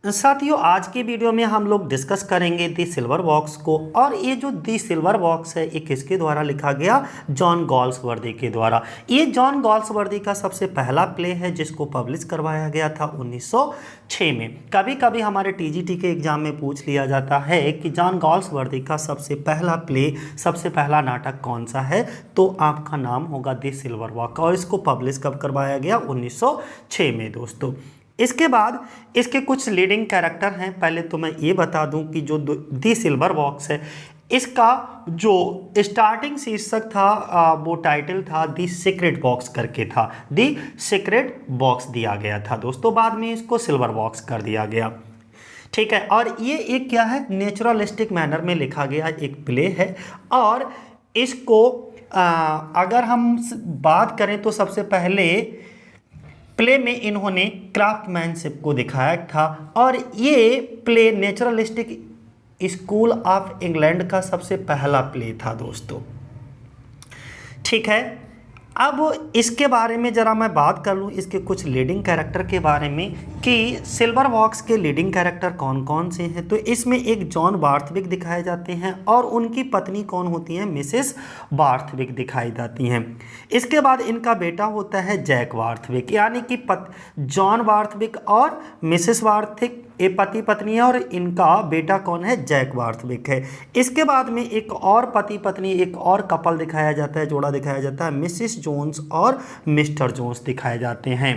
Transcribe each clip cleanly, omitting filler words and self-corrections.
साथियों, आज की वीडियो में हम लोग डिस्कस करेंगे दी सिल्वर बॉक्स को। और ये जो दी सिल्वर बॉक्स है ये किसके द्वारा लिखा गया? जॉन गॉल्सवर्दी के द्वारा। ये जॉन गॉल्सवर्दी का सबसे पहला प्ले है जिसको पब्लिश करवाया गया था 1906 में। कभी कभी हमारे टीजीटी के एग्जाम में पूछ लिया जाता है कि जॉन गॉल्सवर्दी का सबसे पहला प्ले, सबसे पहला नाटक कौन सा है, तो आपका नाम होगा दी सिल्वर बॉक्स। और इसको पब्लिश कब करवाया गया? 1906 में दोस्तों। इसके बाद इसके कुछ लीडिंग कैरेक्टर हैं। पहले तो मैं ये बता दूं कि जो दी सिल्वर बॉक्स है इसका जो स्टार्टिंग शीर्षक था वो टाइटल था दी सीक्रेट बॉक्स करके था। दी सीक्रेट बॉक्स दिया गया था दोस्तों, बाद में इसको सिल्वर बॉक्स कर दिया गया। ठीक है, और ये एक क्या है, नेचुरलिस्टिक मैनर में लिखा गया एक प्ले है। और इसको अगर हम बात करें तो सबसे पहले प्ले में इन्होंने क्राफ्टमैनशिप को दिखाया था। और ये play naturalistic school of England का सबसे पहला प्ले था दोस्तों। ठीक है, अब इसके बारे में ज़रा मैं बात कर लूँ, इसके कुछ लीडिंग कैरेक्टर के बारे में कि सिल्वर बॉक्स के लीडिंग कैरेक्टर कौन कौन से हैं। तो इसमें एक जॉन बार्थविक दिखाए जाते हैं और उनकी पत्नी कौन होती हैं? मिसेस बार्थविक दिखाई जाती हैं। इसके बाद इनका बेटा होता है जैक बार्थविक, यानी कि जॉन बार्थविक और मिसेस बार्थविक ये पति पत्नी है और इनका बेटा कौन है? जैक बार्थविक है। इसके बाद में एक और पति पत्नी, एक और कपल दिखाया जाता है, जोड़ा दिखाया जाता है, मिसिस जोन्स और मिस्टर जोन्स दिखाए जाते हैं।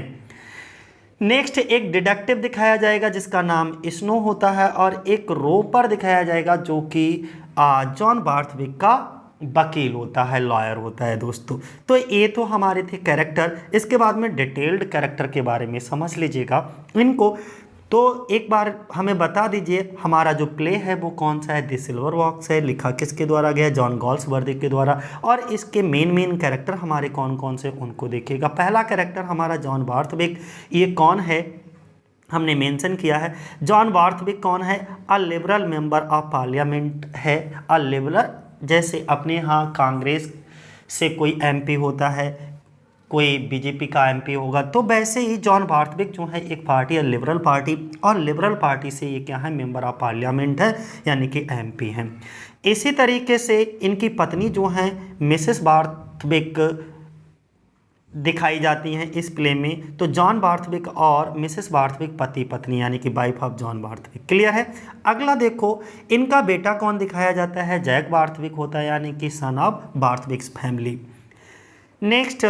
नेक्स्ट एक डिटेक्टिव दिखाया जाएगा जिसका नाम स्नो होता है और एक रोपर दिखाया जाएगा जो कि जॉन बार्थविक का वकील होता है, लॉयर होता है दोस्तों। तो ये तो हमारे थे कैरेक्टर। इसके बाद में डिटेल्ड कैरेक्टर के बारे में समझ लीजिएगा इनको। तो एक बार हमें बता दीजिए हमारा जो प्ले है वो कौन सा है? द सिल्वर बॉक्स है। लिखा किसके द्वारा गया? जॉन गॉल्सवर्दी के द्वारा। और इसके मेन कैरेक्टर हमारे कौन कौन से उनको देखिएगा। पहला कैरेक्टर हमारा जॉन बार्थविक। ये कौन है? हमने मेंशन किया है। जॉन बार्थविक कौन है? A liberal member of parliament है। अ लिबरल, जैसे अपने यहाँ कांग्रेस से कोई एमपी होता है, कोई बीजेपी का एमपी होगा, तो वैसे ही जॉन बार्थविक जो है एक पार्टी है लिबरल पार्टी, और लिबरल पार्टी से ये क्या है? मेंबर ऑफ पार्लियामेंट है, यानी कि एमपी हैं। इसी तरीके से इनकी पत्नी जो है मिसेस बार्थविक दिखाई जाती हैं इस प्ले में। तो जॉन बार्थविक और मिसेस बार्थविक पति पत्नी, यानी कि wife of John Barthwick. Clear है? अगला देखो, इनका बेटा कौन दिखाया जाता है? जैक बार्थविक होता है, यानी कि सन ऑफ बार्थविक्स फैमिली। नेक्स्ट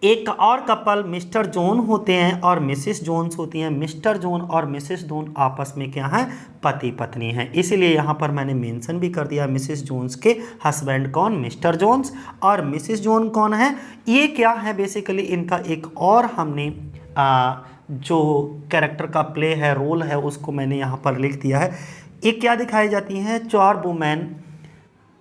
एक और कपल मिस्टर जोन होते हैं और मिसेस जोन्स होती हैं। मिस्टर जोन और मिसेस जोन आपस में क्या है? पति पत्नी हैं। इसीलिए यहाँ पर मैंने मेंशन भी कर दिया मिसेस जोन्स के हस्बैंड कौन? Mister Jones. और मिसेस जोन कौन है? ये क्या है? बेसिकली इनका एक और हमने जो कैरेक्टर का प्ले है, रोल है, उसको मैंने यहाँ पर लिख दिया है। ये क्या दिखाई जाती हैं? चार वुमेन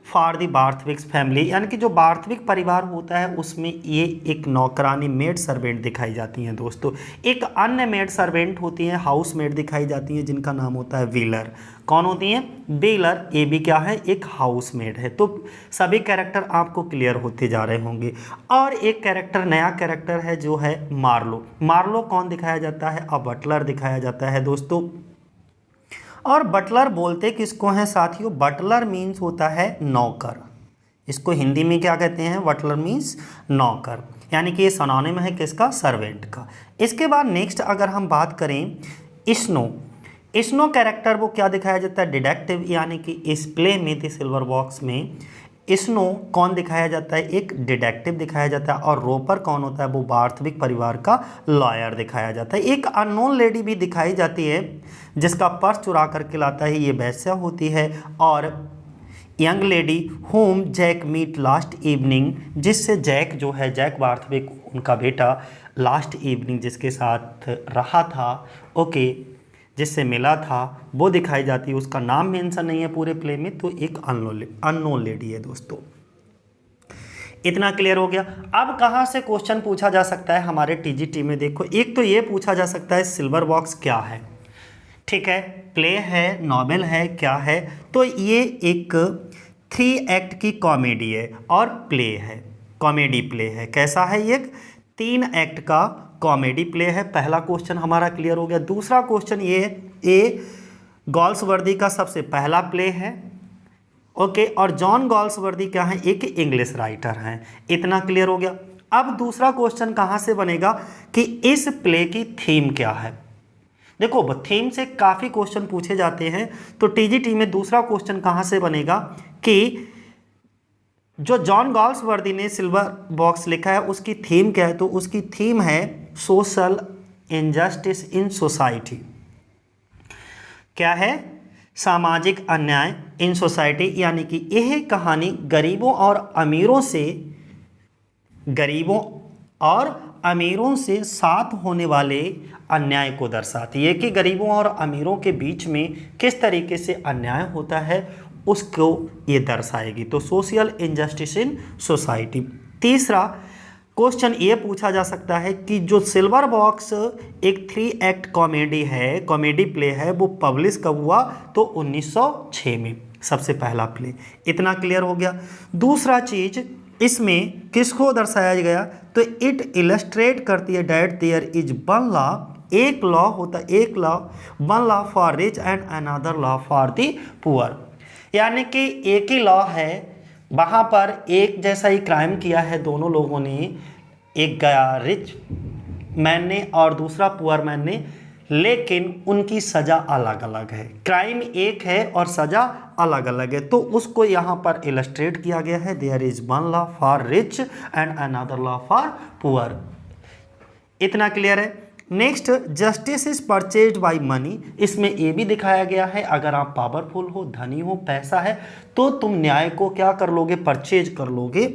फॉर द बार्थविक्स फैमिली, यानी कि जो बार्थविक परिवार होता है उसमें ये एक नौकरानी मेड सर्वेंट दिखाई जाती हैं दोस्तों। एक अन्य मेड सर्वेंट होती हैं, हाउस मेड दिखाई जाती हैं, जिनका नाम होता है व्हीलर। कौन होती हैं? व्हीलर। ये भी क्या है? एक हाउस मेड है। तो सभी कैरेक्टर आपको क्लियर होते जा रहे होंगे। और एक कैरेक्टर, नया कैरेक्टर है जो है मार्लो। मार्लो कौन दिखाया जाता है? अ बटलर दिखाया जाता है दोस्तों। और बटलर बोलते किसको हैं साथियों? बटलर मीन्स होता है नौकर। इसको हिंदी में क्या कहते हैं? बटलर मीन्स नौकर, यानी कि ये सिनोनिम है किसका? सर्वेंट का। इसके बाद नेक्स्ट अगर हम बात करें स्नो, स्नो कैरेक्टर वो क्या दिखाया जाता है? डिटेक्टिव, यानी कि इस प्ले में द सिल्वर बॉक्स में स्नो कौन दिखाया जाता है? एक डिटेक्टिव दिखाया जाता है। और रोपर कौन होता है? वो बार्थविक परिवार का लॉयर दिखाया जाता है। एक अननोन लेडी भी दिखाई जाती है जिसका पर्स चुरा करके लाता है, ये वैश्या होती है। और young lady whom Jack met last evening, जिससे जैक जो है, जैक बार्थविक उनका बेटा, लास्ट इवनिंग जिसके साथ रहा था, ओके, जिससे मिला था, वो दिखाई जाती है। उसका नाम मेंशन नहीं है पूरे प्ले में, तो एक अननोन लेडी है दोस्तों। इतना क्लियर हो गया। अब कहाँ से क्वेश्चन पूछा जा सकता है हमारे टीजीटी में? देखो, एक तो ये पूछा जा सकता है सिल्वर बॉक्स क्या है? ठीक है, प्ले है, नॉवेल है, क्या है? तो ये एक 3 एक्ट की कॉमेडी है और प्ले है, कॉमेडी प्ले है। कैसा है? ये 3 एक्ट का कॉमेडी प्ले है। पहला क्वेश्चन हमारा क्लियर हो गया। दूसरा क्वेश्चन ये गॉल्सवर्दी का सबसे पहला प्ले है। ओके, और जॉन गॉल्सवर्दी क्या है, एक इंग्लिश राइटर हैं। इतना क्लियर हो गया। अब दूसरा क्वेश्चन कहाँ से बनेगा कि इस प्ले की थीम क्या है। देखो थीम से काफ़ी क्वेश्चन पूछे जाते हैं, तो टीजीटी में दूसरा क्वेश्चन कहाँ से बनेगा कि जो जॉन गॉल्सवर्दी ने सिल्वर बॉक्स लिखा है उसकी थीम क्या है, तो उसकी थीम है सोशल इनजस्टिस इन सोसाइटी। क्या है, सामाजिक अन्याय इन सोसाइटी, यानी कि यह कहानी गरीबों और अमीरों से साथ होने वाले अन्याय को दर्शाती है कि गरीबों और अमीरों के बीच में किस तरीके से अन्याय होता है उसको ये दर्शाएगी। तो सोशल इनजस्टिस इन सोसाइटी। तीसरा क्वेश्चन ये पूछा जा सकता है कि जो सिल्वर बॉक्स एक 3 एक्ट कॉमेडी प्ले है, वो पब्लिश कब हुआ, तो 1906 में सबसे पहला प्ले। इतना क्लियर हो गया। दूसरा चीज इसमें किसको दर्शाया गया, तो इट इलस्ट्रेट करती है that there is one law, एक लॉ होता है, एक law, one law for rich and another law for the poor. यानी कि एक ही लॉ है, वहाँ पर एक जैसा ही क्राइम किया है दोनों लोगों ने, एक गया रिच मैन ने और दूसरा पुअर मैन ने, लेकिन उनकी सज़ा अलग अलग है। क्राइम एक है और सज़ा अलग अलग है, तो उसको यहाँ पर इलस्ट्रेट किया गया है। There is one law for rich and another law for poor. इतना क्लियर है। Next, justice is purchased by money. इसमें ये भी दिखाया गया है अगर आप पावरफुल हो, धनी हो, पैसा है, तो तुम न्याय को क्या कर लोगे, परचेज कर लोगे,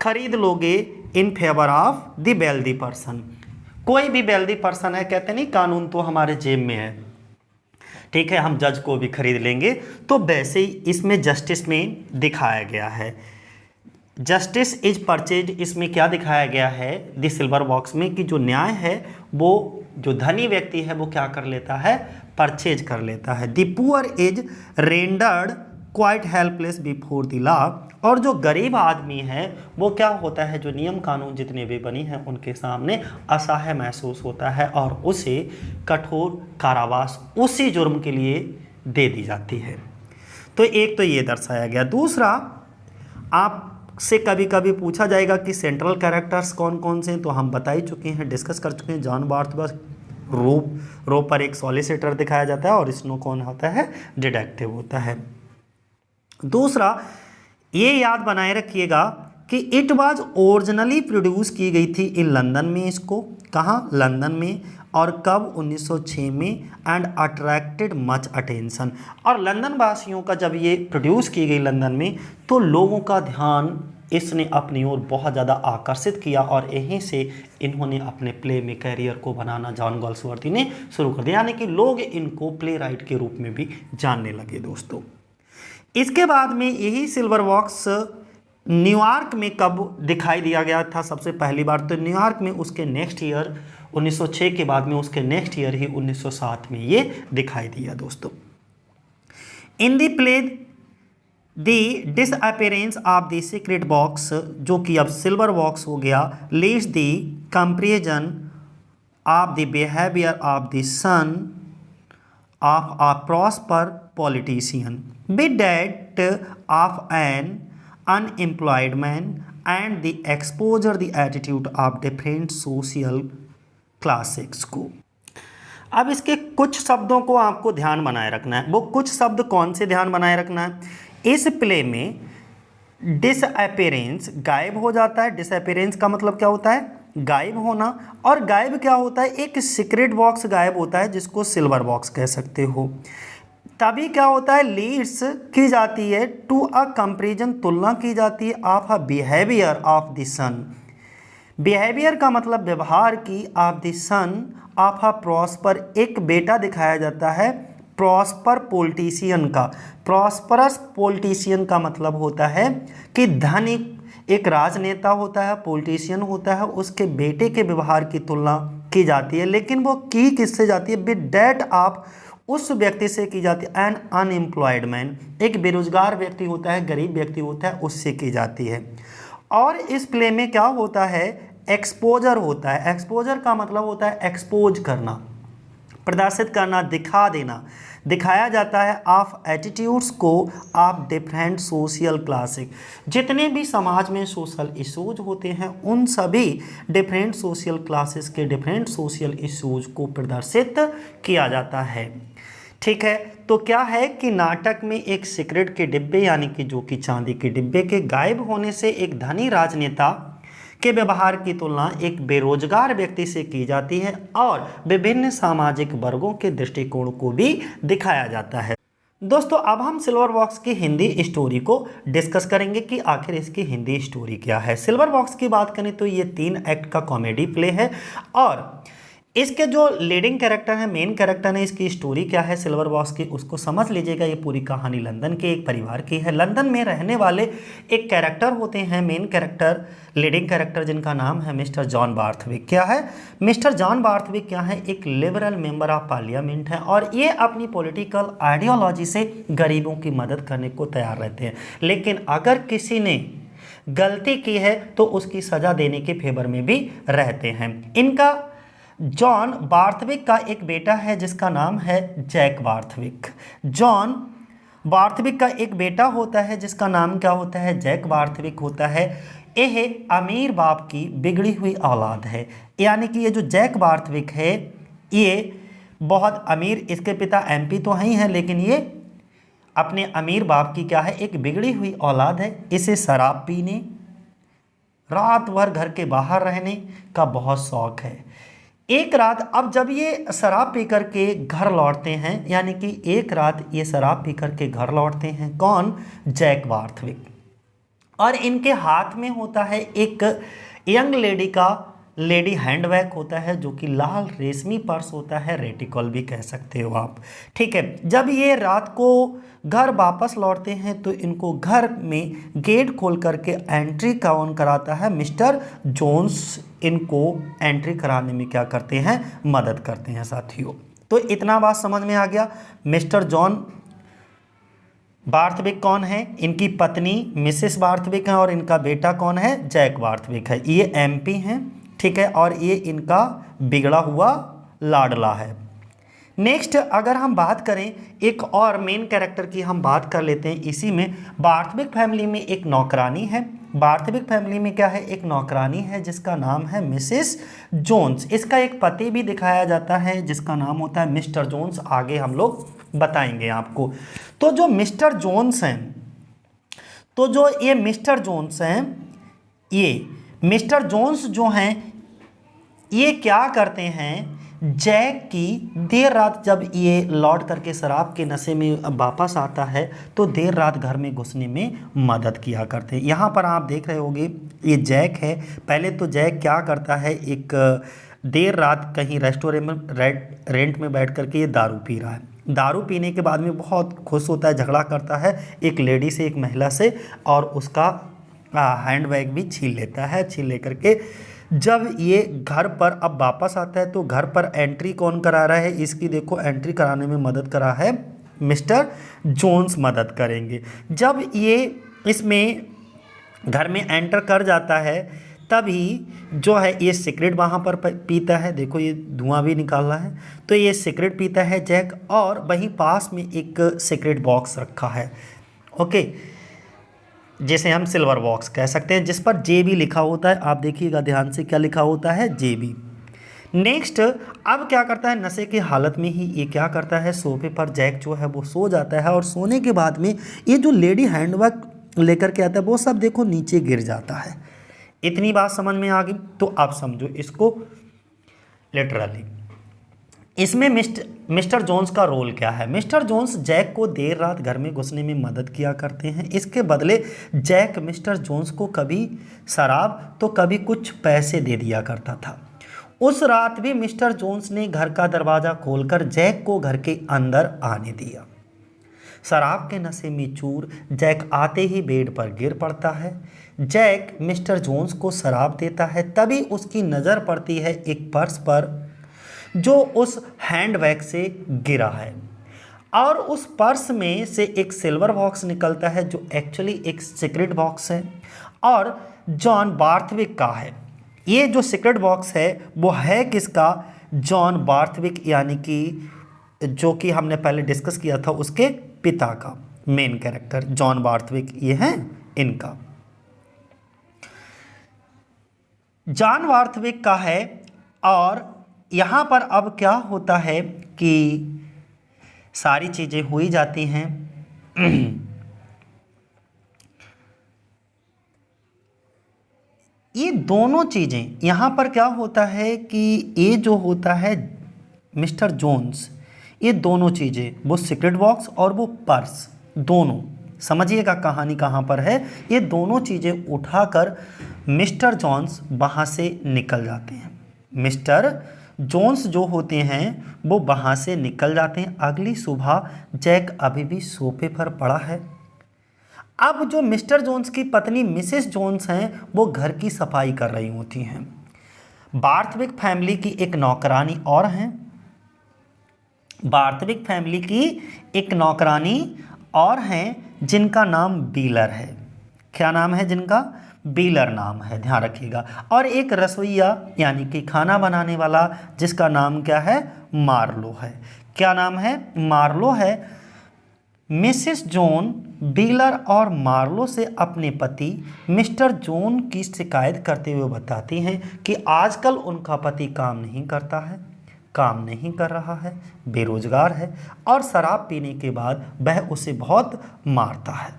खरीद लोगे in favour of the wealthy person. कोई भी वेल्दी पर्सन है, कहते नहीं कानून तो हमारे जेब में है, ठीक है, हम जज को भी खरीद लेंगे। तो वैसे ही इसमें जस्टिस में दिखाया गया है, जस्टिस इज परचेज। इसमें क्या दिखाया गया है द सिल्वर बॉक्स में कि जो न्याय है वो जो धनी व्यक्ति है वो क्या कर लेता है, परचेज कर लेता है। The poor is rendered quite helpless before the law. और जो गरीब आदमी है वो क्या होता है, जो नियम कानून जितने भी बनी हैं उनके सामने असहाय महसूस होता है और उसे कठोर कारावास उसी जुर्म के लिए दे दी जाती है। तो एक तो ये दर्शाया गया। दूसरा, आपसे कभी कभी पूछा जाएगा कि सेंट्रल कैरेक्टर्स कौन कौन से हैं, तो हम बता ही चुके हैं, डिस्कस कर चुके हैं। जॉन बार्थबस रो पर एक सॉलिसिटर दिखाया जाता है और स्नो कौन होता है, डिटेक्टिव होता है। दूसरा, ये याद बनाए रखिएगा कि इट वाज ओरिजिनली प्रोड्यूस की गई थी इन लंदन में। इसको कहाँ, लंदन में, और कब, 1906 में, एंड अट्रैक्टेड मच अटेंशन। और लंदन वासियों का जब ये प्रोड्यूस की गई लंदन में, तो लोगों का ध्यान इसने अपनी ओर बहुत ज़्यादा आकर्षित किया और यहीं से इन्होंने अपने प्ले में कैरियर को बनाना जॉन गॉल्सवर्दी ने शुरू कर दिया, यानी कि लोग इनको प्ले राइट के रूप में भी जानने लगे दोस्तों। इसके बाद में यही सिल्वर बॉक्स न्यूयॉर्क में कब दिखाई दिया गया था सबसे पहली बार, तो न्यूयॉर्क में उसके नेक्स्ट ईयर 1906 के बाद में उसके नेक्स्ट ईयर ही 1907 में ये दिखाई दिया दोस्तों। In the play the disappearance of the secret box, जो कि अब सिल्वर बॉक्स हो गया, leads the comparison of the behaviour of the son of a prosper politician with that of an unemployed man and the exposure the attitude of different social classes को। अब इसके कुछ शब्दों को आपको ध्यान बनाए रखना है। वो कुछ शब्द कौन से ध्यान बनाए रखना है, इस प्ले में डिसअपीयरेंस गायब हो जाता है। डिसअपीयरेंस का मतलब क्या होता है, गायब होना, और गायब क्या होता है, एक सीक्रेट बॉक्स गायब होता है जिसको सिल्वर बॉक्स कह सकते हो। तभी क्या होता है, लीड्स की जाती है टू अ कंपेरिजन, तुलना की जाती है, of a behaviour of the son. Behaviour का मतलब व्यवहार की, of the son of a prosper, एक बेटा दिखाया जाता है प्रॉस्पर पॉलिटिशियन का। प्रॉस्परस पॉलिटिशियन का मतलब होता है कि धनिक, एक राजनेता होता है, पॉलिटिशियन होता है, उसके बेटे के व्यवहार की तुलना की जाती है, लेकिन वो की किससे जाती है, विद डैट ऑफ, उस व्यक्ति से की जाती है, एन अनएम्प्लॉयड मैन, एक बेरोजगार व्यक्ति होता है, गरीब व्यक्ति होता है, उससे की जाती है। और इस प्ले में क्या होता है, एक्सपोजर होता है। एक्सपोजर का मतलब होता है एक्सपोज करना, प्रदर्शित करना, दिखा देना, दिखाया जाता है ऑफ एटीट्यूड्स को ऑफ डिफरेंट सोशल क्लासिक। जितने भी समाज में सोशल इश्यूज होते हैं उन सभी डिफरेंट सोशल क्लासेस के डिफरेंट सोशल इश्यूज को प्रदर्शित किया जाता है। ठीक है, तो क्या है कि नाटक में एक सिगरेट के डिब्बे यानी कि जो कि चांदी के डिब्बे के गायब होने से एक धनी राजनेता के व्यवहार की तुलना एक बेरोजगार व्यक्ति से की जाती है और विभिन्न सामाजिक वर्गों के दृष्टिकोण को भी दिखाया जाता है। दोस्तों अब हम सिल्वर बॉक्स की हिंदी स्टोरी को डिस्कस करेंगे कि आखिर इसकी हिंदी स्टोरी क्या है। सिल्वर बॉक्स की बात करें तो ये 3 एक्ट का कॉमेडी प्ले है और इसके जो लीडिंग कैरेक्टर है, मेन कैरेक्टर है, इसकी स्टोरी क्या है सिल्वर बॉक्स की उसको समझ लीजिएगा। ये पूरी कहानी लंदन के एक परिवार की है। लंदन में रहने वाले एक कैरेक्टर होते हैं, मेन कैरेक्टर, लीडिंग कैरेक्टर, जिनका नाम है मिस्टर जॉन बार्थविक। क्या है मिस्टर जॉन बार्थविक? क्या है, एक लिबरल मेंबर ऑफ पार्लियामेंट है और ये अपनी पॉलिटिकल आइडियोलॉजी से गरीबों की मदद करने को तैयार रहते हैं, लेकिन अगर किसी ने गलती की है तो उसकी सजा देने के फेवर में भी रहते हैं। इनका जॉन बार्थविक का एक बेटा है जिसका नाम है जैक बार्थविक। जॉन बार्थविक का एक बेटा होता है जिसका नाम क्या होता है, जैक बार्थविक होता है। यह अमीर बाप की बिगड़ी हुई औलाद है, यानी कि ये जो जैक बार्थविक है ये बहुत अमीर, इसके पिता एमपी तो ही हैं लेकिन ये अपने अमीर बाप की क्या है, एक बिगड़ी हुई औलाद है। इसे शराब पीने, रात भर घर के बाहर रहने का बहुत शौक है। एक रात, अब जब ये शराब पी कर के घर लौटते हैं, यानी कि एक रात ये शराब पी कर के घर लौटते हैं, कौन, जैक बार्थविक, और इनके हाथ में होता है एक यंग लेडी का लेडी हैंडबैग होता है जो कि लाल रेशमी पर्स होता है, रेटिकल भी कह सकते हो आप। ठीक है, जब ये रात को घर वापस लौटते हैं तो इनको घर में गेट खोल करके एंट्री कौन कराता है, मिस्टर जोन्स इनको एंट्री कराने में क्या करते हैं, मदद करते हैं साथियों। तो इतना बात समझ में आ गया। मिस्टर जॉन बार्थविक कौन है, इनकी पत्नी मिसेस बार्थविक है और इनका बेटा कौन है, जैक बार्थविक है। ये एमपी हैं, ठीक है, और ये इनका बिगड़ा हुआ लाडला है। नेक्स्ट अगर हम बात करें एक और मेन कैरेक्टर की हम बात कर लेते हैं। इसी में बार्थविक फैमिली में एक नौकरानी है। बार्थविक फैमिली में क्या है, एक नौकरानी है जिसका नाम है मिसेस जोन्स। इसका एक पति भी दिखाया जाता है जिसका नाम होता है मिस्टर जोन्स, आगे हम लोग बताएंगे आपको। तो जो मिस्टर जोन्स हैं, तो जो ये मिस्टर जोन्स हैं, ये मिस्टर जोन्स जो हैं ये क्या करते हैं, जैक की देर रात जब ये लौट करके शराब के नशे में वापस आता है तो देर रात घर में घुसने में मदद किया करते हैं। यहाँ पर आप देख रहे होंगे ये जैक है। पहले तो जैक क्या करता है, एक देर रात कहीं रेस्टोरेंट में रेंट में बैठ करके ये दारू पी रहा है। दारू पीने के बाद में बहुत खुश होता है, झगड़ा करता है एक लेडी से, एक महिला से, और उसका हैंडबैग भी छीन लेता है। छीन लेकर के जब ये घर पर अब वापस आता है तो घर पर एंट्री कौन करा रहा है, इसकी देखो एंट्री कराने में मदद करा है मिस्टर जोन्स मदद करेंगे। जब ये इसमें घर में एंटर कर जाता है तभी जो है ये सिगरेट वहाँ पर पीता है, देखो ये धुआं भी निकाल रहा है, तो ये सिगरेट पीता है जैक, और वहीं पास में एक सिगरेट बॉक्स रखा है, ओके, जिसे हम सिल्वर बॉक्स कह सकते हैं, जिस पर जेबी लिखा होता है। आप देखिएगा ध्यान से क्या लिखा होता है, जेबी। नेक्स्ट अब क्या करता है, नशे की हालत में ही ये क्या करता है, सोफे पर जैक जो है वो सो जाता है, और सोने के बाद में ये जो लेडी हैंडबैग लेकर के आता है वो सब देखो नीचे गिर जाता है। इतनी बात समझ में आ गई, तो अब समझो इसको लिटरली। इसमें मिस्टर जोन्स का रोल क्या है। मिस्टर जोन्स जैक को देर रात घर में घुसने में मदद किया करते हैं। इसके बदले जैक मिस्टर जोन्स को कभी शराब तो कभी कुछ पैसे दे दिया करता था। उस रात भी मिस्टर जोन्स ने घर का दरवाज़ा खोलकर जैक को घर के अंदर आने दिया। शराब के नशे में चूर जैक आते ही बेड पर गिर पड़ता है। जैक मिस्टर जोन्स को शराब देता है, तभी उसकी नज़र पड़ती है एक पर्स पर जो उस हैंडबैग से गिरा है, और उस पर्स में से एक सिल्वर बॉक्स निकलता है जो एक्चुअली एक सीक्रेट बॉक्स है और जॉन बार्थविक का है। ये जो सीक्रेट बॉक्स है वो है किसका, जॉन बार्थविक, यानी कि जो कि हमने पहले डिस्कस किया था उसके पिता का, मेन कैरेक्टर जॉन बार्थविक ये हैं इनका। जॉन बार्थविक का है। और यहाँ पर अब क्या होता है कि सारी चीज़ें हो ही जाती हैं। ये दोनों चीज़ें यहाँ पर क्या होता है कि ये जो होता है मिस्टर जोन्स, ये दोनों चीज़ें, वो सीक्रेट बॉक्स और वो पर्स, दोनों समझिएगा कहानी कहाँ पर है। ये दोनों चीज़ें उठाकर मिस्टर जोन्स वहाँ से निकल जाते हैं। मिस्टर जोन्स जो होते हैं वो वहाँ से निकल जाते हैं। अगली सुबह जैक अभी भी सोफे पर पड़ा है। अब जो मिस्टर जोन्स की पत्नी मिसेस जोन्स हैं वो घर की सफाई कर रही होती हैं। बार्थविक फैमिली की एक नौकरानी और हैं, बार्थविक फैमिली की एक नौकरानी और हैं जिनका नाम बीलर है। क्या नाम है जिनका, बीलर नाम है, ध्यान रखिएगा। और एक रसोइया यानी कि खाना बनाने वाला जिसका नाम क्या है, मार्लो है। क्या नाम है, मार्लो है। मिसेस जोन बीलर और मार्लो से अपने पति मिस्टर जोन की शिकायत करते हुए बताती हैं कि आजकल उनका पति काम नहीं करता है, काम नहीं कर रहा है, बेरोजगार है और शराब पीने के बाद वह उसे बहुत मारता है।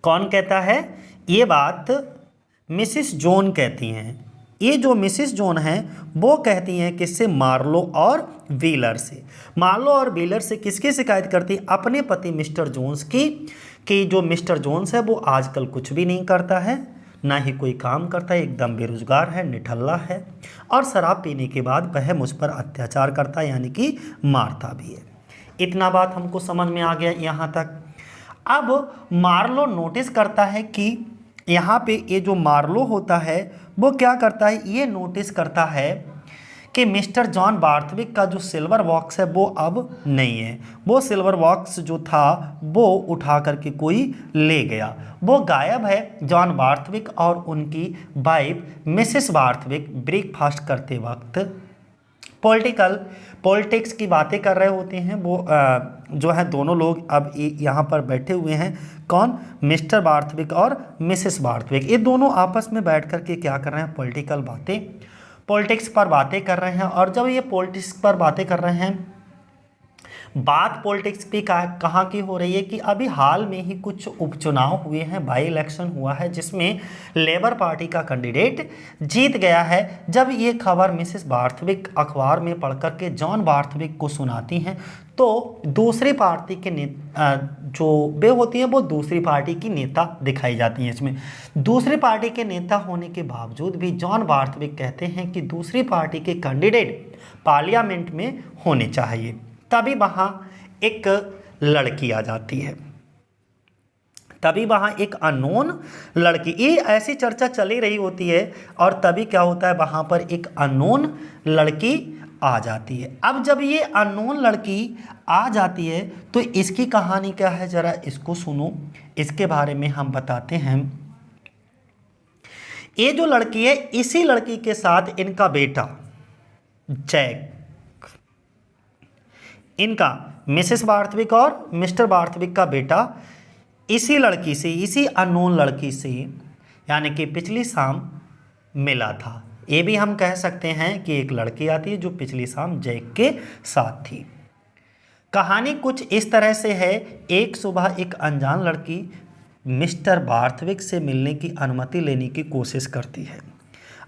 कौन कहता है ये बात, मिसेस जोन कहती हैं। ये जो मिसेस जोन हैं वो कहती हैं किससे, मार्लो और व्हीलर से। मार्लो और व्हीलर से किसकी शिकायत करती, अपने पति मिस्टर जोन्स की, कि जो मिस्टर जोन्स है वो आजकल कुछ भी नहीं करता है, ना ही कोई काम करता है, एकदम बेरोजगार है, निठल्ला है और शराब पीने के बाद वह मुझ पर अत्याचार करता है, यानी कि मारता भी है। इतना बात हमको समझ में आ गया यहाँ तक। अब मार्लो नोटिस करता है कि यहाँ पे ये जो मार्लो होता है वो क्या करता है, ये नोटिस करता है कि मिस्टर जॉन बार्थविक का जो सिल्वर बॉक्स है वो अब नहीं है। वो सिल्वर बॉक्स जो था वो उठा करके कोई ले गया, वो गायब है। जॉन बार्थविक और उनकी वाइफ मिसेस बार्थविक ब्रेकफास्ट करते वक्त पॉलिटिक्स की बातें कर रहे होते हैं। वो जो है दोनों लोग अब यहाँ पर बैठे हुए हैं। कौन, मिस्टर बार्थविक और मिसेस बार्थविक, ये दोनों आपस में बैठ कर के क्या कर रहे हैं, पॉलिटिक्स पर बातें कर रहे हैं। और जब ये पॉलिटिक्स पर बातें कर रहे हैं, बात पॉलिटिक्स पे कहाँ की हो रही है कि अभी हाल में ही कुछ उपचुनाव हुए हैं, बाई इलेक्शन हुआ है जिसमें लेबर पार्टी का कैंडिडेट जीत गया है। जब ये खबर मिसेस बार्थविक अखबार में पढ़ कर के जॉन बार्थविक को सुनाती हैं तो दूसरी पार्टी के जो वे होती हैं वो दूसरी पार्टी की नेता दिखाई जाती हैं। इसमें दूसरी पार्टी के नेता होने के बावजूद भी जॉन बार्थविक कहते हैं कि दूसरी पार्टी के कैंडिडेट पार्लियामेंट में होने चाहिए। तभी वहाँ एक लड़की आ जाती है, तभी वहाँ एक अननोन लड़की, ये ऐसी चर्चा चली रही होती है और तभी क्या होता है, वहाँ पर एक अननोन लड़की आ जाती है। अब जब ये अननोन लड़की आ जाती है तो इसकी कहानी क्या है, ज़रा इसको सुनो, इसके बारे में हम बताते हैं। ये जो लड़की है, इसी लड़की के साथ इनका बेटा जैक, इनका मिसेस बार्थविक और मिस्टर बार्थविक का बेटा इसी लड़की से, इसी अननोन लड़की से यानी कि पिछली शाम मिला था। ये भी हम कह सकते हैं कि एक लड़की आती है जो पिछली शाम जैक के साथ थी। कहानी कुछ इस तरह से है, एक सुबह एक अनजान लड़की मिस्टर बार्थविक से मिलने की अनुमति लेने की कोशिश करती है।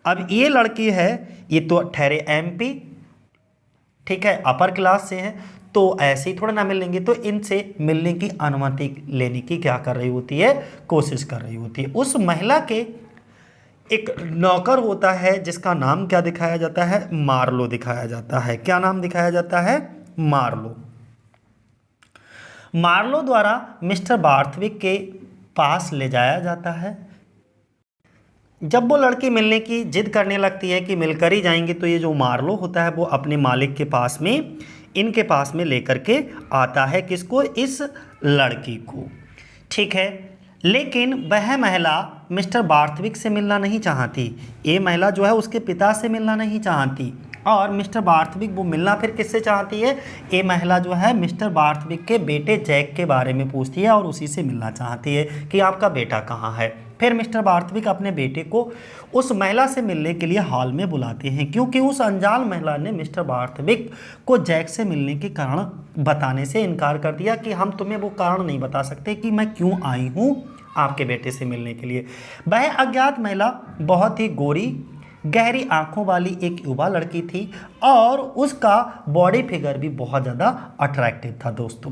अब ये लड़की है, ये तो ठहरे MP, ठीक है, अपर क्लास से हैं, तो ऐसे ही थोड़ा ना मिलेंगे, तो इनसे मिलने की अनुमति लेने की क्या कर रही होती है, कोशिश कर रही होती है। उस महिला के एक नौकर होता है जिसका नाम क्या दिखाया जाता है, मार्लो दिखाया जाता है। क्या नाम दिखाया जाता है, मार्लो। मार्लो द्वारा मिस्टर बार्थविक के पास ले जाया जाता है। जब वो लड़की मिलने की जिद करने लगती है कि मिलकर ही जाएंगे, तो ये जो मार्लो होता है वो अपने मालिक के पास में, इनके पास में लेकर के आता है, किसको, इस लड़की को, ठीक है। लेकिन वह महिला मिस्टर बार्थविक से मिलना नहीं चाहती। ये महिला जो है उसके पिता से मिलना नहीं चाहती और मिस्टर बार्थविक वो मिलना फिर किससे चाहती है? ये महिला जो है मिस्टर बार्थविक के बेटे जैक के बारे में पूछती है और उसी से मिलना चाहती है कि आपका बेटा कहाँ है। फिर मिस्टर बार्थविक अपने बेटे को उस महिला से मिलने के लिए हॉल में बुलाते हैं, क्योंकि उस अनजान महिला ने मिस्टर बार्थविक को जैक से मिलने के कारण बताने से इनकार कर दिया कि हम तुम्हें वो कारण नहीं बता सकते कि मैं क्यों आई हूँ आपके बेटे से मिलने के लिए। वह अज्ञात महिला बहुत ही गोरी गहरी आंखों वाली एक युवा लड़की थी और उसका बॉडी फिगर भी बहुत ज़्यादा अट्रैक्टिव था। दोस्तों,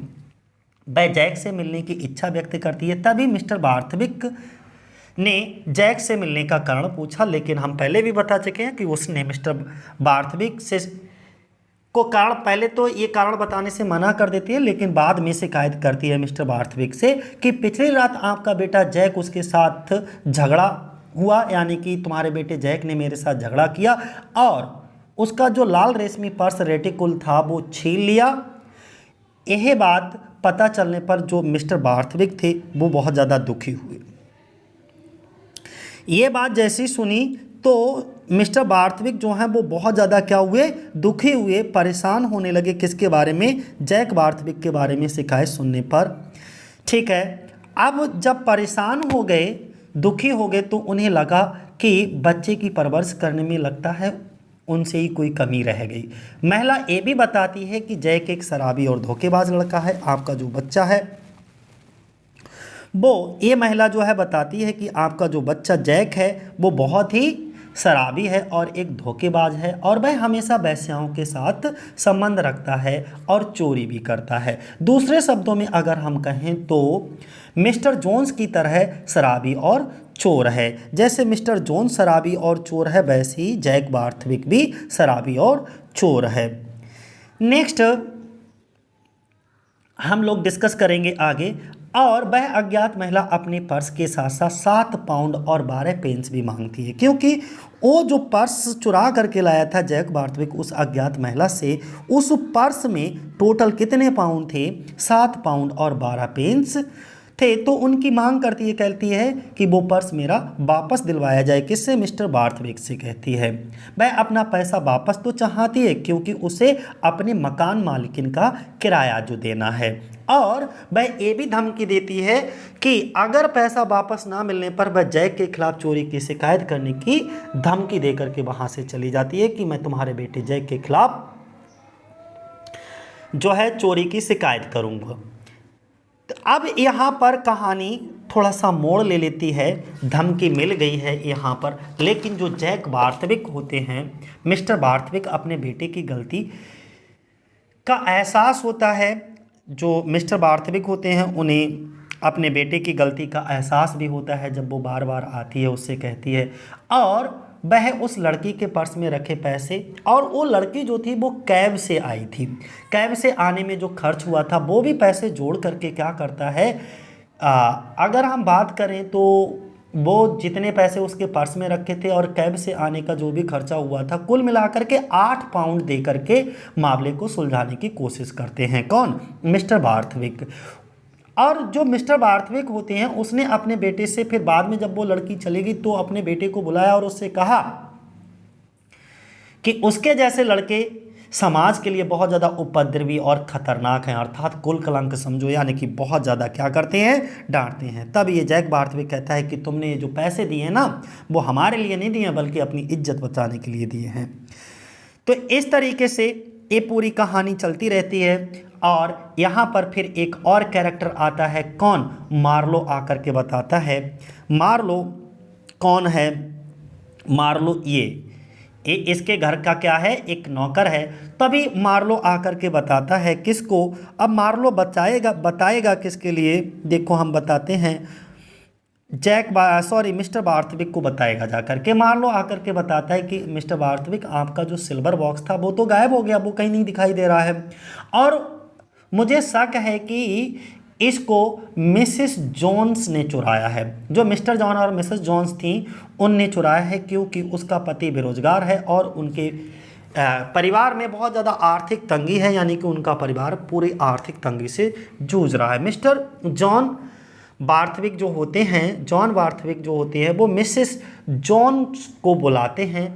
वह जैक से मिलने की इच्छा व्यक्त करती है। तभी मिस्टर बार्थविक ने जैक से मिलने का कारण पूछा, लेकिन हम पहले भी बता चुके हैं कि उसने मिस्टर बार्थविक से को कारण पहले तो ये कारण बताने से मना कर देती है, लेकिन बाद में शिकायत करती है मिस्टर बार्थविक से कि पिछली रात आपका बेटा जैक उसके साथ झगड़ा हुआ, यानी कि तुम्हारे बेटे जैक ने मेरे साथ झगड़ा किया और उसका जो लाल रेशमी पर्स रेटिकुल था वो छीन लिया। यह बात पता चलने पर जो मिस्टर बार्थविक थे वो बहुत ज़्यादा दुखी हुए। ये बात जैसी सुनी तो मिस्टर बार्थविक जो हैं वो बहुत ज़्यादा क्या हुए? दुखी हुए, परेशान होने लगे। किसके बारे में? जैक बार्थविक के बारे में शिकायत सुनने पर। ठीक है, अब जब परेशान हो गए, दुखी हो गए, तो उन्हें लगा कि बच्चे की परवरिश करने में लगता है उनसे ही कोई कमी रह गई। महिला ये भी बताती है कि जैक एक शराबी और धोखेबाज लड़का है। आपका जो बच्चा है वो, ये महिला जो है बताती है कि आपका जो बच्चा जैक है वो बहुत ही शराबी है और एक धोखेबाज है और वह हमेशा वेश्याओं के साथ संबंध रखता है और चोरी भी करता है। दूसरे शब्दों में अगर हम कहें तो मिस्टर जोन्स की तरह शराबी और चोर है। जैसे मिस्टर जोन्स शराबी और चोर है, वैसे ही जैक बार्थविक भी शराबी और चोर है। नेक्स्ट हम लोग डिस्कस करेंगे आगे। और वह अज्ञात महिला अपने पर्स के साथ साथ 7 पाउंड और 12 पेंस भी मांगती है, क्योंकि वो जो पर्स चुरा करके लाया था जैक बार्थविक उस अज्ञात महिला से, उस पर्स में टोटल कितने पाउंड थे? 7 पाउंड और 12 पेंस थे। तो उनकी मांग करती है, कहती है कि वो पर्स मेरा वापस दिलवाया जाए। किससे? मिस्टर बार्थविक से कहती है। वह अपना पैसा वापस तो चाहती है, क्योंकि उसे अपने मकान मालिकिन का किराया जो देना है, और वह ये भी धमकी देती है कि अगर पैसा वापस ना मिलने पर वह जैक के खिलाफ चोरी की शिकायत करने की धमकी देकर के वहां से चली जाती है कि मैं तुम्हारे बेटे जैक के खिलाफ जो है चोरी की शिकायत करूंगा। तो अब यहाँ पर कहानी थोड़ा सा मोड़ ले लेती है। धमकी मिल गई है यहाँ पर, लेकिन जो जैक बार्थविक होते हैं, मिस्टर बार्थविक अपने बेटे की गलती का एहसास होता है। जो मिस्टर बार्थविक होते हैं उन्हें अपने बेटे की गलती का एहसास भी होता है जब वो बार बार आती है, उससे कहती है, और वह उस लड़की के पर्स में रखे पैसे, और वो लड़की जो थी वो कैब से आई थी, कैब से आने में जो खर्च हुआ था वो भी पैसे जोड़ करके क्या करता है, अगर हम बात करें तो वो जितने पैसे उसके पर्स में रखे थे और कैब से आने का जो भी खर्चा हुआ था, कुल मिलाकर के 8 पाउंड दे करके मामले को सुलझाने की कोशिश करते हैं। कौन? Mister Barthwick. और जो मिस्टर बार्थविक होते हैं उसने अपने बेटे से फिर बाद में जब वो लड़की चली गई तो अपने बेटे को बुलाया और उससे कहा कि उसके जैसे लड़के समाज के लिए बहुत ज़्यादा उपद्रवी और ख़तरनाक हैं, अर्थात कुल कलंक समझो, यानी कि बहुत ज़्यादा क्या करते हैं? डांटते हैं। तब ये जैक बार्थविक कहता है कि तुमने ये जो पैसे दिए हैं ना, वो हमारे लिए नहीं दिए बल्कि अपनी इज्जत बचाने के लिए दिए हैं। तो इस तरीके से ये पूरी कहानी चलती रहती है। और यहाँ पर फिर एक और कैरेक्टर आता है। कौन? मार्लो आकर के बताता है। मार्लो कौन है? मार्लो ये इसके घर का क्या है? एक नौकर है। तभी मार्लो आकर के बताता है किसको? अब मार्लो बताएगा किसके लिए? देखो हम बताते हैं, मिस्टर बार्थविक को बताएगा जाकर के। मार्लो आकर के बताता है कि मिस्टर बार्थविक, आपका जो सिल्वर बॉक्स था वो तो गायब हो गया, वो कहीं नहीं दिखाई दे रहा है, और मुझे शक है कि इसको मिसेस जोन्स ने चुराया है। जो मिस्टर जॉन और मिसेस जोन्स थी उनने चुराया है, क्योंकि उसका पति बेरोजगार है और उनके परिवार में बहुत ज़्यादा आर्थिक तंगी है, यानी कि उनका परिवार पूरी आर्थिक तंगी से जूझ रहा है। मिस्टर जॉन वार्थविक जो होते हैं, जॉन वार्थविक जो होते हैं, वो मिसेस जोन्स को बुलाते हैं,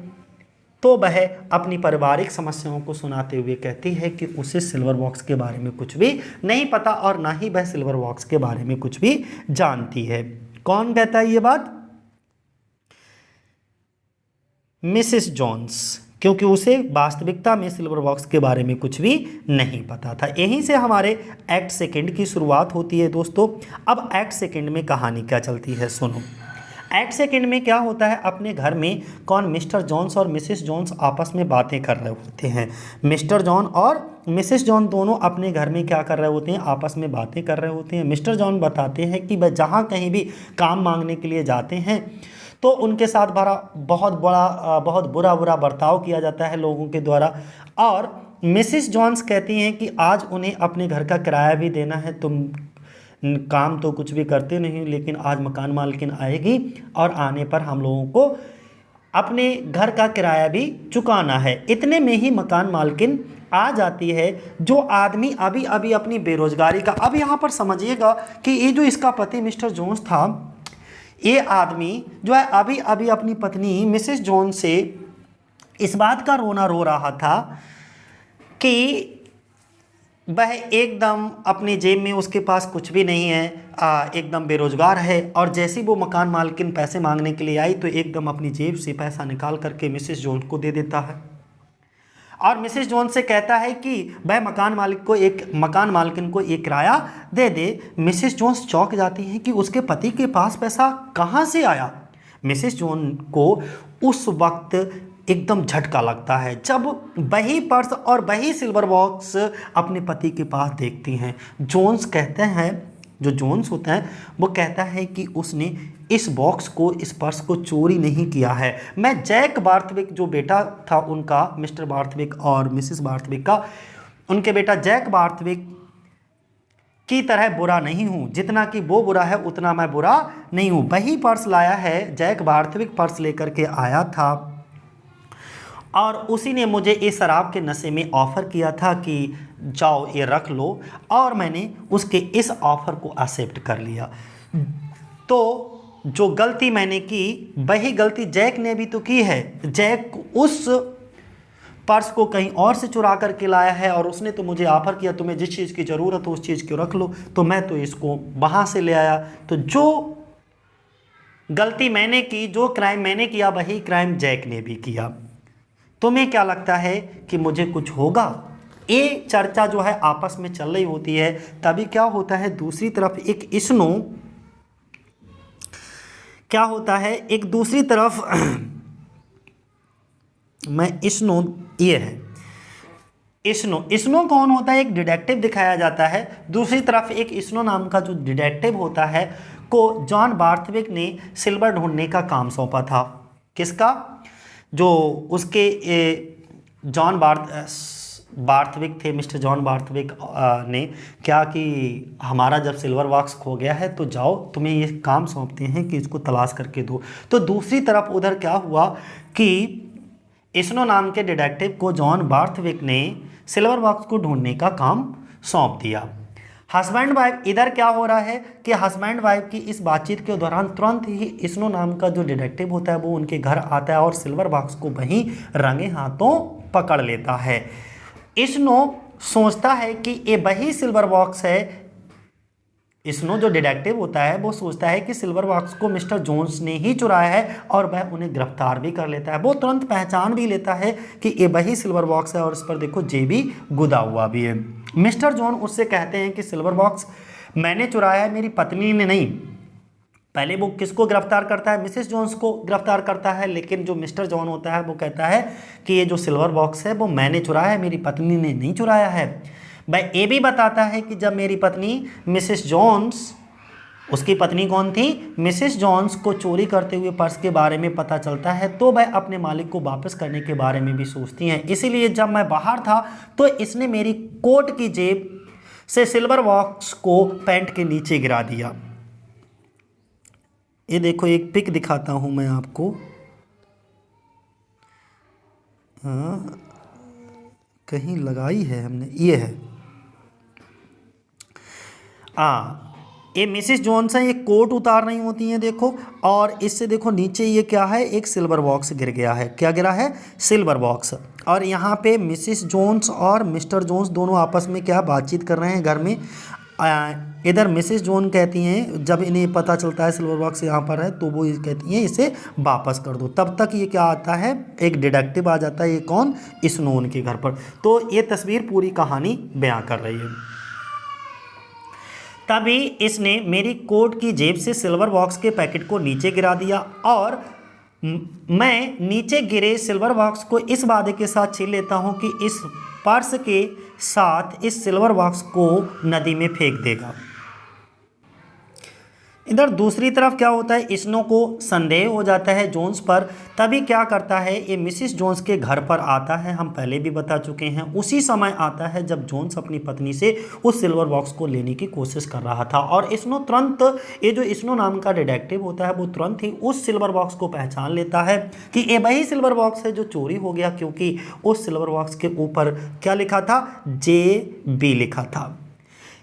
तो वह अपनी पारिवारिक समस्याओं को सुनाते हुए कहती है कि उसे सिल्वर बॉक्स के बारे में कुछ भी नहीं पता और ना ही वह सिल्वर बॉक्स के बारे में कुछ भी जानती है। कौन कहता है ये बात? मिसेस जोन्स, क्योंकि उसे वास्तविकता में सिल्वर बॉक्स के बारे में कुछ भी नहीं पता था। यहीं से हमारे एक्ट सेकंड की शुरुआत होती है दोस्तों। अब एक्ट सेकंड में कहानी क्या चलती है, सुनो। एक्ट सेकंड में क्या होता है, अपने घर में कौन, मिस्टर जॉन्स और मिसेस जॉन्स आपस में बातें कर रहे होते हैं। मिस्टर जॉन और मिसेस जॉन दोनों अपने घर में क्या कर रहे होते हैं, आपस में बातें कर रहे होते हैं। मिस्टर जॉन बताते हैं कि वह जहाँ कहीं भी काम मांगने के लिए जाते हैं तो उनके साथ बहुत बुरा बर्ताव किया जाता है लोगों के द्वारा। और मिसेस जॉन्स कहती हैं कि आज उन्हें अपने घर का किराया भी देना है, तुम काम तो कुछ भी करते नहीं, लेकिन आज मकान मालकिन आएगी और आने पर हम लोगों को अपने घर का किराया भी चुकाना है। इतने में ही मकान मालकिन आ जाती है। जो आदमी अभी अभी अपनी बेरोजगारी का, अब यहाँ पर समझिएगा कि ये जो इसका पति मिस्टर जोन्स था, ये आदमी जो है अभी अभी अपनी पत्नी मिसेस जोन्स से इस बात का रोना रो रहा था कि वह एकदम अपनी जेब में उसके पास कुछ भी नहीं है, एकदम बेरोजगार है। और जैसे ही वो मकान मालकिन पैसे मांगने के लिए आई तो एकदम अपनी जेब से पैसा निकाल करके मिसेस जोन्स को दे देता है और मिसेस जोन्स से कहता है कि वह मकान मालकिन को एक किराया दे दे। मिसेस जोन्स चौंक जाती हैं कि उसके पति के पास पैसा कहाँ से आया। मिसेस जोन को उस वक्त एकदम झटका लगता है जब वही पर्स और वही सिल्वर बॉक्स अपने पति के पास देखती हैं। जोन्स कहते हैं, जो जोन्स होता है वो कहता है कि उसने इस पर्स को चोरी नहीं किया है। मैं जैक वार्थविक जो बेटा था उनका, मिस्टर वार्थविक और मिसेस वार्थविक का, उनके बेटा जैक वार्थविक की तरह बुरा नहीं हूँ। जितना कि वो बुरा है उतना मैं बुरा नहीं हूँ। वही पर्स लाया है, जैक वार्थविक पर्स लेकर के आया था और उसी ने मुझे इस शराब के नशे में ऑफ़र किया था कि जाओ ये रख लो, और मैंने उसके इस ऑफ़र को एक्सेप्ट कर लिया। तो जो गलती मैंने की वही गलती जैक ने भी तो की है। जैक उस पर्स को कहीं और से चुरा करके लाया है और उसने तो मुझे ऑफ़र किया तुम्हें जिस चीज़ की ज़रूरत हो उस चीज़ को रख लो, तो मैं तो इसको वहाँ से ले आया। तो जो गलती मैंने की, जो क्राइम मैंने किया, वही क्राइम जैक ने भी किया। तुम्हें क्या लगता है कि मुझे कुछ होगा? ये चर्चा जो है आपस में चल रही होती है। तभी क्या होता है, दूसरी तरफ एक स्नो क्या होता है, एक दूसरी तरफ मैं स्नो, ये है स्नो कौन होता है, एक डिटेक्टिव दिखाया जाता है। दूसरी तरफ एक स्नो नाम का जो डिटेक्टिव होता है को जॉन वार्थविक ने सिल्वर ढूंढने का काम सौंपा था। किसका? जो उसके जॉन वार्थविक थे, मिस्टर जॉन वार्थविक ने क्या कि हमारा जब सिल्वर बॉक्स खो गया है तो जाओ तुम्हें ये काम सौंपते हैं कि इसको तलाश करके दो। तो दूसरी तरफ उधर क्या हुआ कि स्नो नाम के डिटेक्टिव को जॉन वार्थविक ने सिल्वर बॉक्स को ढूंढने का काम सौंप दिया। हस्बैंड वाइफ, इधर क्या हो रहा है कि हस्बैंड वाइफ की इस बातचीत के दौरान तुरंत ही स्नो नाम का जो डिटेक्टिव होता है वो उनके घर आता है और सिल्वर बॉक्स को वहीं रंगे हाथों पकड़ लेता है। स्नो सोचता है कि ये वही सिल्वर बॉक्स है। स्नो जो डिटेक्टिव होता है वो सोचता है कि सिल्वर बॉक्स को मिस्टर जोन्स ने ही चुराया है और वह उन्हें गिरफ्तार भी कर लेता है। वो तुरंत पहचान भी लेता है कि ये वही सिल्वर बॉक्स है और इस पर देखो जे भी गुदा हुआ भी है। मिस्टर जॉन उससे कहते हैं कि सिल्वर बॉक्स मैंने चुराया है, मेरी पत्नी ने नहीं। पहले वो किसको गिरफ्तार करता है? मिसेस जोन्स को गिरफ्तार करता है, लेकिन जो मिस्टर जॉन होता है वो कहता है कि ये जो सिल्वर बॉक्स है वो मैंने चुराया है, मेरी पत्नी ने नहीं चुराया है। वह ये भी बताता है कि जब मेरी पत्नी मिसेस जोन्स, उसकी पत्नी कौन थी? मिसेस जोन्स को चोरी करते हुए पर्स के बारे में पता चलता है तो वह अपने मालिक को वापस करने के बारे में भी सोचती हैं। इसीलिए जब मैं बाहर था तो इसने मेरी कोट की जेब से सिल्वर बॉक्स को पैंट के नीचे गिरा दिया। ये देखो एक पिक दिखाता हूँ मैं आपको। हाँ, कहीं लगाई है हमने, ये है। ये मिसिस जोन्स हैं, ये कोट उतार रही होती हैं देखो, और इससे देखो नीचे ये क्या है, एक सिल्वर बॉक्स गिर गया है। क्या गिरा है? Silver box. और यहाँ पे मिसिस जोन्स और मिस्टर जोन्स दोनों आपस में क्या बातचीत कर रहे हैं घर में। इधर मिसिस जोन कहती हैं, जब इन्हें पता चलता है सिल्वर बॉक्स यहाँ पर है, तो वो कहती हैं इसे वापस कर दो। तब तक ये क्या आता है, एक डिटेक्टिव आ जाता है। ये कौन? स्नोन के घर पर। तो ये तस्वीर पूरी कहानी बयां कर रही है। तभी इसने मेरी कोट की जेब से सिल्वर बॉक्स के पैकेट को नीचे गिरा दिया और मैं नीचे गिरे सिल्वर बॉक्स को इस वादे के साथ छीन लेता हूं कि इस पर्स के साथ इस सिल्वर बॉक्स को नदी में फेंक देगा। इधर दूसरी तरफ क्या होता है, स्नो को संदेह हो जाता है जोन्स पर। तभी क्या करता है, ये मिसिस जोन्स के घर पर आता है। हम पहले भी बता चुके हैं, उसी समय आता है जब जोन्स अपनी पत्नी से उस सिल्वर बॉक्स को लेने की कोशिश कर रहा था। और स्नो तुरंत, ये जो स्नो नाम का डिटेक्टिव होता है, वो तुरंत ही उस सिल्वर बॉक्स को पहचान लेता है कि ये वही सिल्वर बॉक्स है जो चोरी हो गया, क्योंकि उस सिल्वर बॉक्स के ऊपर क्या लिखा था, JB लिखा था,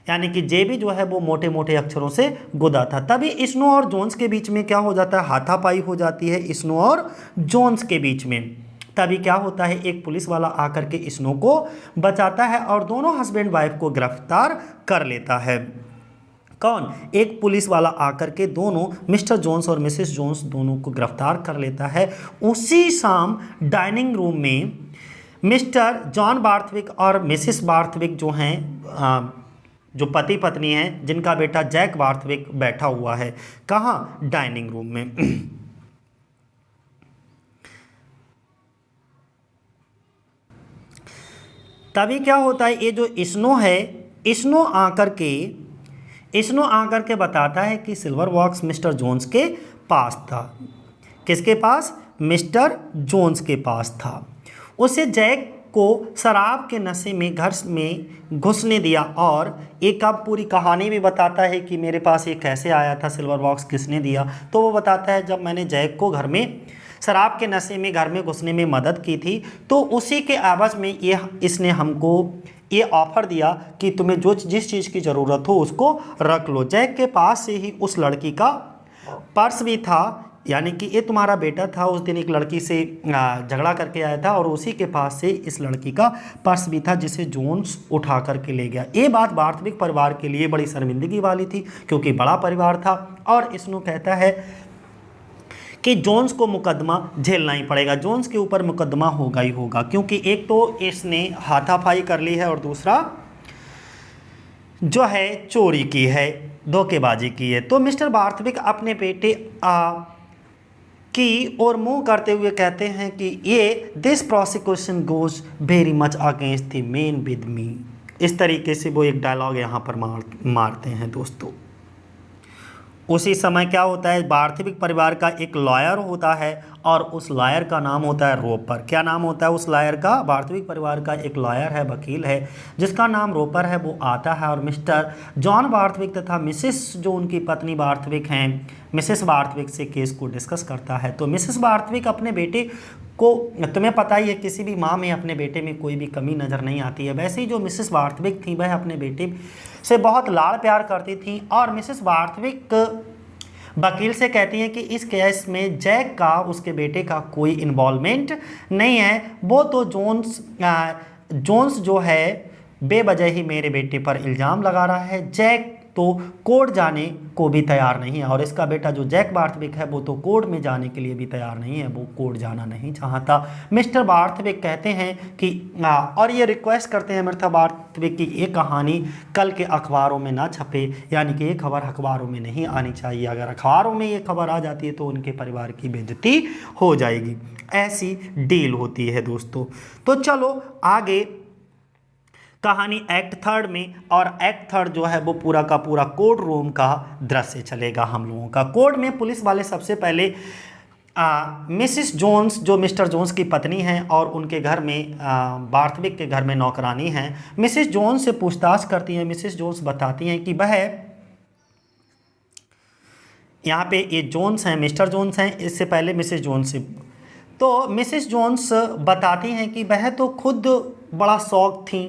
यानी कि JB जो है वो मोटे मोटे अक्षरों से गुदा था। तभी स्नो और जोन्स के बीच में क्या हो जाता है, हाथापाई हो जाती है स्नो और जोन्स के बीच में। तभी क्या होता है, एक पुलिस वाला आकर के स्नो को बचाता है और दोनों हस्बैंड वाइफ को गिरफ्तार कर लेता है। कौन? एक पुलिस वाला आकर के दोनों मिस्टर जोन्स और मिसेस जोन्स दोनों को गिरफ्तार कर लेता है। उसी शाम डाइनिंग रूम में मिस्टर जॉन बार्थविक और मिसेस बार्थविक जो हैं, जो पति पत्नी हैं, जिनका बेटा जैक बार्थविक बैठा हुआ है, कहाँ? डाइनिंग रूम में। तभी क्या होता है, ये जो स्नो है, स्नो आकर के बताता है कि सिल्वर बॉक्स मिस्टर जोन्स के पास था। किसके पास? मिस्टर जोन्स के पास था। उसे जैक को शराब के नशे में घर में घुसने दिया और एक अब पूरी कहानी भी बताता है कि मेरे पास ये कैसे आया था सिल्वर बॉक्स, किसने दिया। तो वो बताता है, जब मैंने जैक को घर में शराब के नशे में घर में घुसने में मदद की थी, तो उसी के एवज में इसने हमको ये ऑफ़र दिया कि तुम्हें जिस चीज़ की ज़रूरत हो उसको रख लो। जैक के पास से ही उस लड़की का पर्स भी था, यानी कि ये तुम्हारा बेटा था, उस दिन एक लड़की से झगड़ा करके आया था और उसी के पास से इस लड़की का पर्स भी था, जिसे जोन्स उठा करके ले गया। ये बात बार्थविक परिवार के लिए बड़ी शर्मिंदगी वाली थी, क्योंकि बड़ा परिवार था। और स्नो कहता है कि जोन्स को मुकदमा झेलना ही पड़ेगा, जोन्स के ऊपर मुकदमा होगा ही होगा, क्योंकि एक तो इसने हाथापाई कर ली है और दूसरा जो है चोरी की है, धोखेबाजी की है। तो मिस्टर बार्थविक अपने बेटे की और मुंह करते हुए कहते हैं कि ये this prosecution goes very much against the man with me. इस तरीके से वो एक डायलॉग यहाँ पर मारते हैं दोस्तों। उसी समय क्या होता है, बार्थविक परिवार का एक लॉयर होता है और उस लॉयर का नाम होता है रोपर। क्या नाम होता है उस लॉयर का? बार्थविक परिवार का एक लॉयर है, वकील है, जिसका नाम रोपर है। वो आता है और मिस्टर जॉन बार्थविक तथा मिसेस जो उनकी पत्नी बार्थविक हैं, मिसेस बार्थविक से केस को डिस्कस करता है। तो मिसेस बार्थविक अपने बेटे को, तुम्हें पता ही है किसी भी माँ में अपने बेटे में कोई भी कमी नज़र नहीं आती है, वैसे ही जो मिसेस बार्थविक थी वह अपने बेटे से बहुत लाड़ प्यार करती थी। और मिसेस बार्थविक वकील से कहती हैं कि इस केस में जैक का, उसके बेटे का कोई इन्वॉल्वमेंट नहीं है। वो तो जोन्स जो है बेवजह ही मेरे बेटे पर इल्ज़ाम लगा रहा है। जैक तो कोर्ट जाने को भी तैयार नहीं है, और इसका बेटा जो जैक बार्थविक है वो तो कोर्ट में जाने के लिए भी तैयार नहीं है, वो कोर्ट जाना नहीं चाहता। मिस्टर बार्थविक कहते हैं कि और ये रिक्वेस्ट करते हैं मिस्टर बार्थविक कि ये कहानी कल के अखबारों में ना छपे, यानी कि ये खबर अखबारों में नहीं आनी चाहिए। अगर अखबारों में ये खबर आ जाती है तो उनके परिवार की बेइज्जती हो जाएगी। ऐसी डील होती है दोस्तों। तो चलो आगे कहानी एक्ट थर्ड में, और एक्ट थर्ड जो है वो पूरा का पूरा कोर्ट रूम का दृश्य चलेगा हम लोगों का। कोर्ट में पुलिस वाले सबसे पहले मिसिस जोन्स जो मिस्टर जोन्स की पत्नी हैं और उनके घर में बार्थविक के घर में नौकरानी हैं, मिसिस जोन्स से पूछताछ करती हैं। मिसिस जोन्स बताती हैं कि वह, यहाँ पे ये जोन्स हैं, मिस्टर जोन्स हैं, इससे पहले मिसिस जोन्स से, तो मिसिस जोन्स बताती हैं कि वह तो खुद बड़ा शौक थी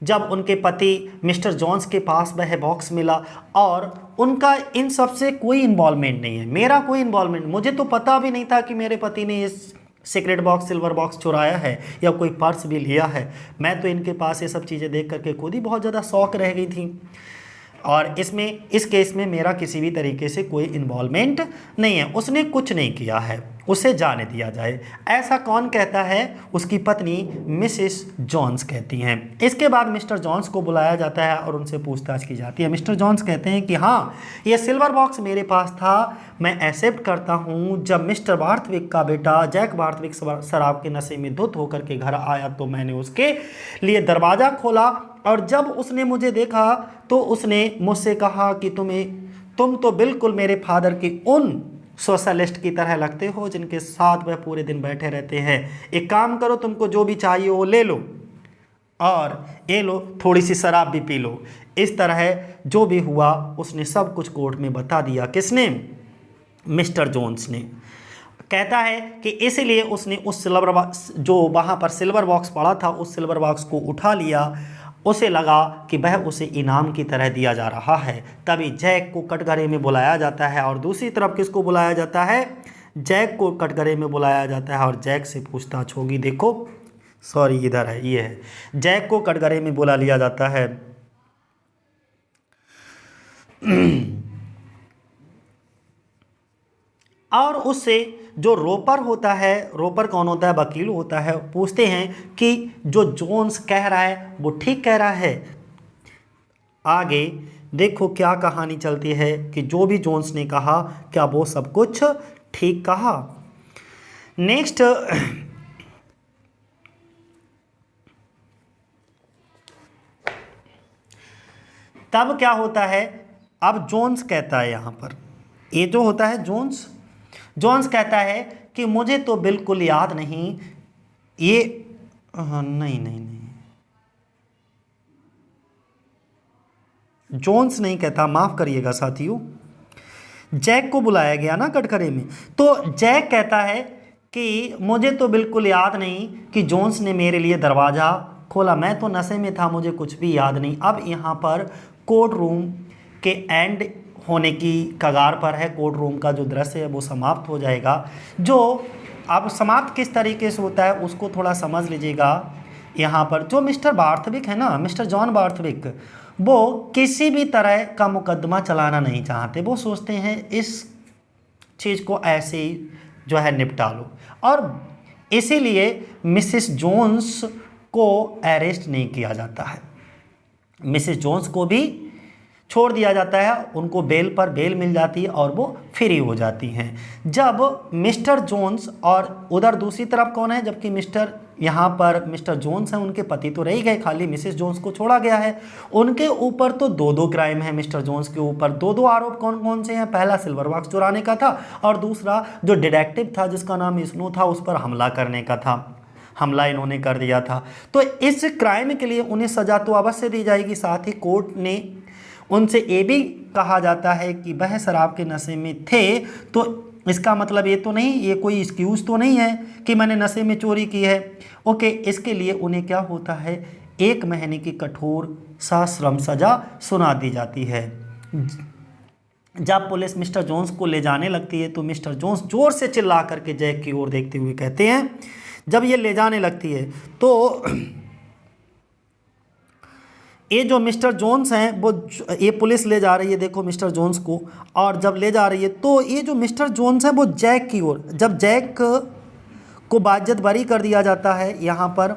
जब उनके पति मिस्टर जॉन्स के पास वह बॉक्स मिला और उनका इन सब से कोई इन्वॉल्वमेंट नहीं है, मेरा कोई इन्वॉल्वमेंट, मुझे तो पता भी नहीं था कि मेरे पति ने इस सीक्रेट बॉक्स सिल्वर बॉक्स चुराया है या कोई पर्स भी लिया है। मैं तो इनके पास ये सब चीज़ें देख करके खुद ही बहुत ज़्यादा शौक रह गई थी और इस केस में मेरा किसी भी तरीके से कोई इन्वॉल्वमेंट नहीं है, उसने कुछ नहीं किया है, उसे जाने दिया जाए। ऐसा कौन कहता है? उसकी पत्नी मिसेस जॉन्स कहती हैं। इसके बाद मिस्टर जॉन्स को बुलाया जाता है और उनसे पूछताछ की जाती है। मिस्टर जॉन्स कहते हैं कि हाँ, ये सिल्वर बॉक्स मेरे पास था, मैं एक्सेप्ट करता हूँ। जब मिस्टर बार्थविक का बेटा जैक बार्थविक शराब के नशे में धुत होकर के घर आया तो मैंने उसके लिए दरवाज़ा खोला और जब उसने मुझे देखा तो उसने मुझसे कहा कि तुम तो बिल्कुल मेरे फादर की उन सोशलिस्ट की तरह लगते हो जिनके साथ वह पूरे दिन बैठे रहते हैं। एक काम करो, तुमको जो भी चाहिए वो ले लो और ये लो, थोड़ी सी शराब भी पी लो। इस तरह जो भी हुआ उसने सब कुछ कोर्ट में बता दिया। किसने? मिस्टर जोन्स ने। कहता है कि इसलिए उसने उस सिल्वर बॉक्स, जो वहाँ पर सिल्वर बॉक्स पड़ा था, उस सिल्वर बॉक्स को उठा लिया। उसे लगा कि वह उसे इनाम की तरह दिया जा रहा है। तभी जैक को कटघरे में बुलाया जाता है और दूसरी तरफ किसको बुलाया जाता है? जैक को कटघरे में बुलाया जाता है और जैक से पूछताछ होगी। देखो, सॉरी, इधर है, ये है। जैक को कटघरे में बुला लिया जाता है और उससे जो रोपर होता है, रोपर कौन होता है? वकील होता है। पूछते हैं कि जो जोन्स कह रहा है वो ठीक कह रहा है। आगे देखो क्या कहानी चलती है कि जो भी जोन्स ने कहा क्या वो सब कुछ ठीक कहा। नेक्स्ट तब क्या होता है? अब जोन्स कहता है, यहाँ पर ये जो होता है जोन्स कहता है कि मुझे तो बिल्कुल याद नहीं ये, नहीं, जोन्स नहीं कहता, माफ़ करिएगा साथियों, जैक को बुलाया गया ना कटघरे में, तो जैक कहता है कि मुझे तो बिल्कुल याद नहीं कि जोन्स ने मेरे लिए दरवाज़ा खोला, मैं तो नशे में था, मुझे कुछ भी याद नहीं। अब यहाँ पर कोर्ट रूम के एंड होने की कगार पर है। कोर्ट रूम का जो दृश्य है वो समाप्त हो जाएगा। जो अब समाप्त किस तरीके से होता है उसको थोड़ा समझ लीजिएगा। यहाँ पर जो मिस्टर बार्थविक है ना, मिस्टर जॉन बार्थविक, वो किसी भी तरह का मुकदमा चलाना नहीं चाहते। वो सोचते हैं इस चीज़ को ऐसे ही जो है निपटा लो, और इसीलिए मिसेस जोन्स को अरेस्ट नहीं किया जाता है। मिसेस जोन्स को भी छोड़ दिया जाता है, उनको बेल पर बेल मिल जाती है और वो फ्री हो जाती हैं। जब मिस्टर जोन्स और उधर दूसरी तरफ कौन है, जबकि यहाँ पर मिस्टर जोन्स हैं, उनके पति तो रह गए, खाली मिसेस जोन्स को छोड़ा गया है। उनके ऊपर तो दो क्राइम है। मिस्टर जोन्स के ऊपर दो आरोप कौन कौन से हैं? पहला सिल्वर बॉक्स चुराने का था और दूसरा जो डिटेक्टिव था जिसका नाम स्नो था, उस पर हमला करने का था। हमला इन्होंने कर दिया था, तो इस क्राइम के लिए उन्हें सज़ा तो अवश्य दी जाएगी। साथ ही कोर्ट ने उनसे ये भी कहा जाता है कि वह शराब के नशे में थे, तो इसका मतलब ये तो नहीं, ये कोई एक्सक्यूज़ तो नहीं है कि मैंने नशे में चोरी की है। ओके, इसके लिए उन्हें क्या होता है, 1 महीने की कठोर सश्रम सज़ा सुना दी जाती है। जब पुलिस मिस्टर जोन्स को ले जाने लगती है तो मिस्टर जोन्स जोर से चिल्ला करके जैक की ओर देखते हुए कहते हैं, जब ये ले जाने लगती है तो ये जो मिस्टर जोन्स हैं वो, ये पुलिस ले जा रही है, देखो मिस्टर जोन्स को, और जब ले जा रही है तो ये जो मिस्टर जोन्स हैं वो जैक की ओर, जब जैक को बाइज्जत बरी कर दिया जाता है यहाँ पर,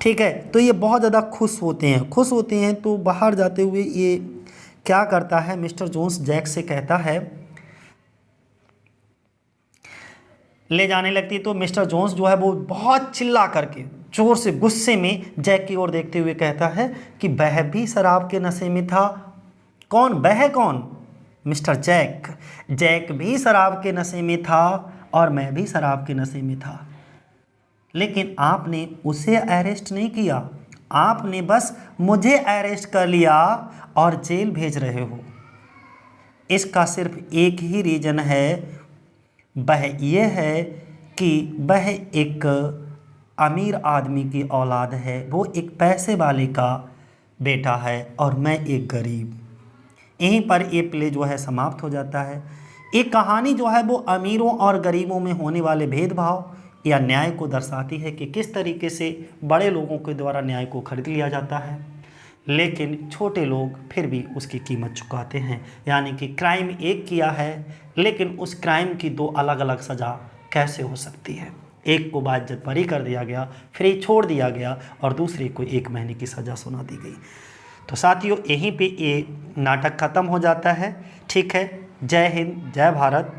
ठीक है, तो ये बहुत ज़्यादा खुश होते हैं। तो बाहर जाते हुए ये क्या करता है, मिस्टर जोन्स जैक से कहता है, ले जाने लगती है तो मिस्टर जोन्स जो है वो बहुत चिल्ला करके जोर से गुस्से में जैक की ओर देखते हुए कहता है कि वह भी शराब के नशे में था। कौन? वह कौन? Mister Jack. जैक भी शराब के नशे में था और मैं भी शराब के नशे में था, लेकिन आपने उसे अरेस्ट नहीं किया, आपने बस मुझे अरेस्ट कर लिया और जेल भेज रहे हो। इसका सिर्फ एक ही रीज़न है, वह यह है कि वह एक अमीर आदमी की औलाद है, वो एक पैसे वाले का बेटा है और मैं एक गरीब। यहीं पर ये प्ले जो है समाप्त हो जाता है। एक कहानी जो है वो अमीरों और गरीबों में होने वाले भेदभाव या न्याय को दर्शाती है कि किस तरीके से बड़े लोगों के द्वारा न्याय को खरीद लिया जाता है, लेकिन छोटे लोग फिर भी उसकी कीमत चुकाते हैं। यानी कि क्राइम एक किया है, लेकिन उस क्राइम की दो अलग अलग सज़ा कैसे हो सकती है। एक को बाइज्जत बरी कर दिया गया, फ्री छोड़ दिया गया, और दूसरे को 1 महीने की सज़ा सुना दी गई। तो साथियों, यहीं पे ये नाटक ख़त्म हो जाता है। ठीक है, जय हिंद, जय भारत।